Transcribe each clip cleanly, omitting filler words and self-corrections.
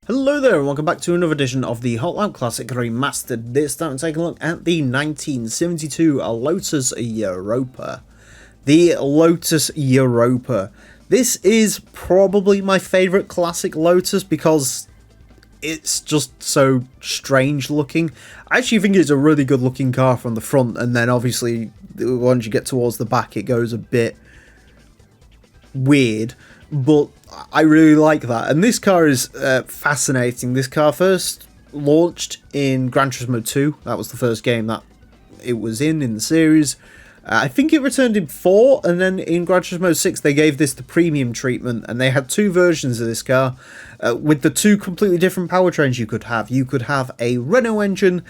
Hello there and welcome back to another edition of the Hotline Classic Remastered. This time I'm taking a look at the 1972 Lotus Europa. The Lotus Europa. This is probably my favourite classic Lotus because it's just so strange looking. I actually think it's a really good looking car from the front, and then obviously once you get towards the back it goes a bit weird, but I really like that. And this car is fascinating. This car first launched in Gran Turismo 2. That was the first game that it was in the series. I think it returned in 4, and then in Gran Turismo 6 they gave this the premium treatment, and they had two versions of this car with the two completely different powertrains you could have. You could have a Renault engine,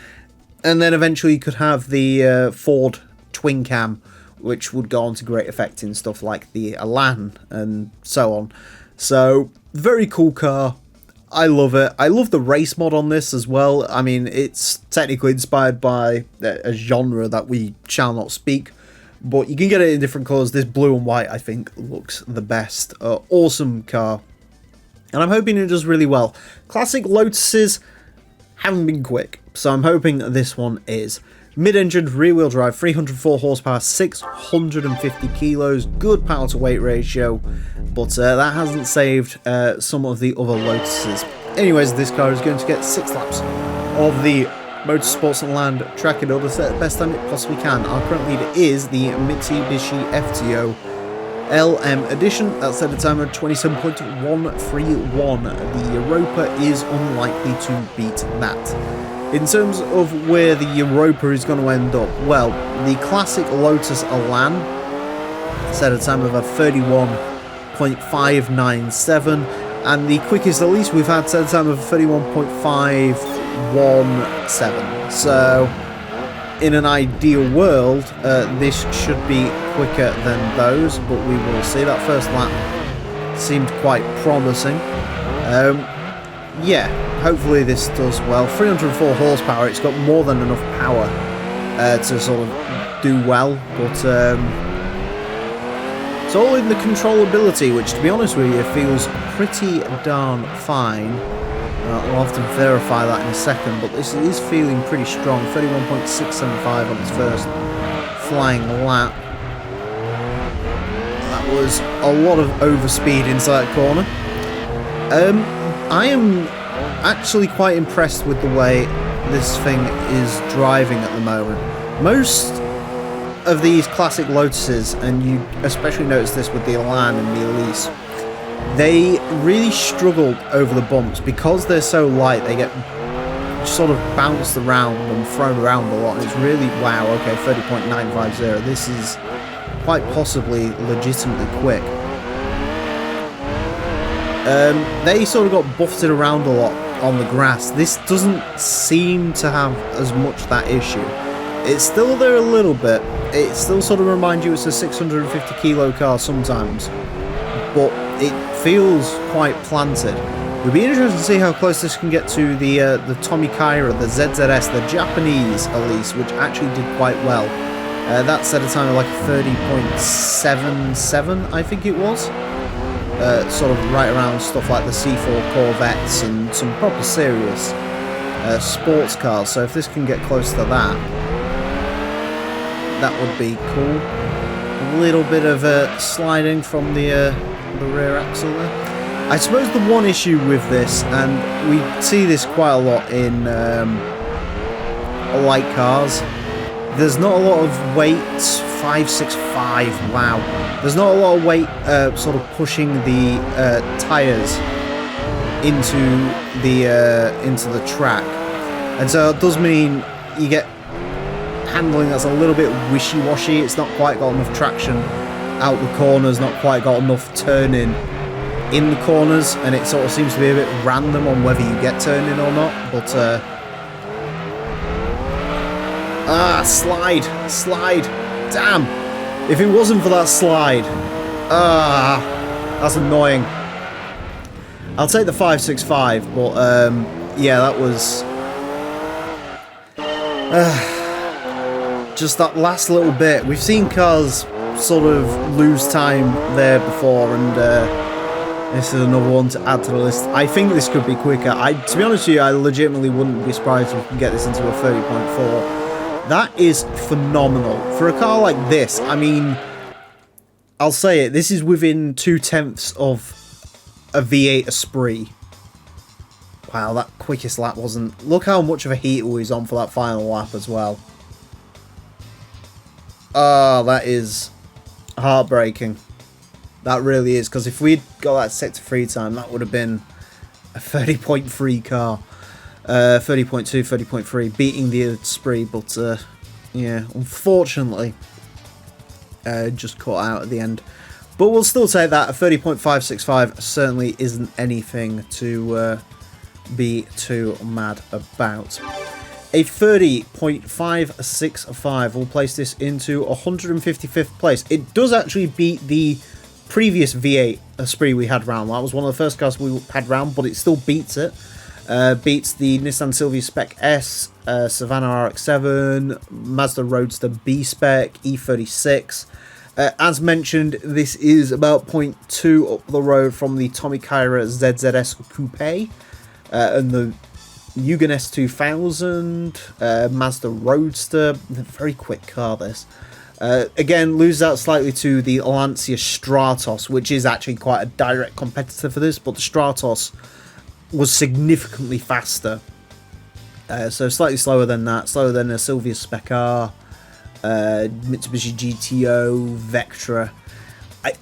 and then eventually you could have the Ford twin cam, which would go on to great effect in stuff like the Elan and so on. So, very cool car. I love it. I love the race mod on this as well. I mean, it's technically inspired by a genre that we shall not speak, but you can get it in different colours. This blue and white, I think, looks the best. Awesome car. And I'm hoping it does really well. Classic Lotuses haven't been quick, so I'm hoping this one is. Mid-engine, rear-wheel drive, 304 horsepower, 650 kilos, good power-to-weight ratio, but that hasn't saved some of the other Lotuses. Anyways, this car is going to get 6 laps of the Motorsports and Land track in order to set the best time it possibly can. Our current leader is the Mitsubishi FTO LM Edition. That's at a time of 27.131. The Europa is unlikely to beat that. In terms of where the Europa is going to end up, well, the classic Lotus Elan set a time of a 31.597, and the quickest at least we've had set a time of 31.517. So, in an ideal world, this should be quicker than those, but we will see. That first lap seemed quite promising. Yeah, hopefully this does well. 304 horsepower, it's got more than enough power to sort of do well, but it's all in the controllability, which to be honest with you feels pretty darn fine. I'll have to verify that in a second, but this is feeling pretty strong. 31.675 on its first flying lap. That was a lot of overspeed inside that corner. I am actually quite impressed with the way this thing is driving at the moment. Most of these classic Lotuses, and you especially notice this with the Elan and the Elise, they really struggle over the bumps because they're so light. They get sort of bounced around and thrown around a lot. And it's really, wow, okay, 30.950. This is quite possibly legitimately quick. They sort of got buffeted around a lot on the grass. This doesn't seem to have as much that issue. It's still there a little bit. It still sort of reminds you it's a 650 kilo car sometimes, but it feels quite planted. It'll be interesting to see how close this can get to the Tommy Kaira, the ZZS, the Japanese Elise, which actually did quite well. That set a time of like 30.77, I think it was. Sort of right around stuff like the C4 Corvettes and some proper serious sports cars. So if this can get close to that, that would be cool. A little bit of sliding from the rear axle there. I suppose the one issue with this, and we see this quite a lot in light cars, there's not a lot of weight. 565, wow. There's not a lot of weight sort of pushing the tyres into the track, and so it does mean you get handling that's a little bit wishy-washy. It's not quite got enough traction out the corners, not quite got enough turning in the corners, and it sort of seems to be a bit random on whether you get turning or not. But slide. Damn! If it wasn't for that slide, that's annoying. I'll take the 565, but yeah, that was just that last little bit. We've seen cars sort of lose time there before, and This is another one to add to the list. I think this could be quicker. To be honest with you, I legitimately wouldn't be surprised if we can get this into a 30.4. That is phenomenal. For a car like this, I mean, I'll say it, this is within 2/10 of a V8 Esprit. Wow, that quickest lap wasn't... Look how much of a heat we was on for that final lap as well. Oh, that is heartbreaking. That really is, because if we'd got that sector 3 time, that would have been a 30.3 car. 30.2, 30.3, beating the Esprit, but yeah, unfortunately, just caught out at the end. But we'll still say that a 30.565 certainly isn't anything to be too mad about. A 30.565 will place this into 155th place. It does actually beat the previous V8 Esprit we had round. That was one of the first cars we had round, but it still beats it. Beats the Nissan Silvia Spec S, Savannah RX-7, Mazda Roadster B-Spec, E36. As mentioned, this is about 0.2 up the road from the Tommy Kaira ZZS Coupe and the Yugen S2000, Mazda Roadster. Very quick car, this. Again, loses out slightly to the Lancia Stratos, which is actually quite a direct competitor for this, but the Stratos was significantly faster. So slightly slower than that, slower than a Silvia Spec R, Mitsubishi GTO, Vectra.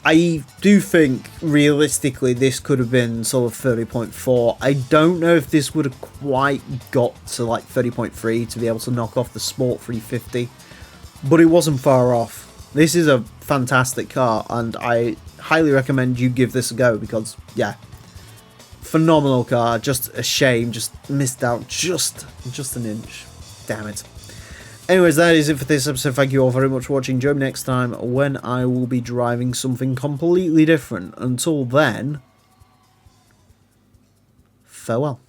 I do think, realistically, this could have been sort of 30.4. I don't know if this would have quite got to like 30.3 to be able to knock off the Sport 350. But it wasn't far off. This is a fantastic car, and I highly recommend you give this a go because, yeah, phenomenal car. Just a shame, just missed out just an inch. Damn it. Anyways, that is it for this episode. Thank you all very much for watching. Join me next time when I will be driving something completely different. Until then, farewell.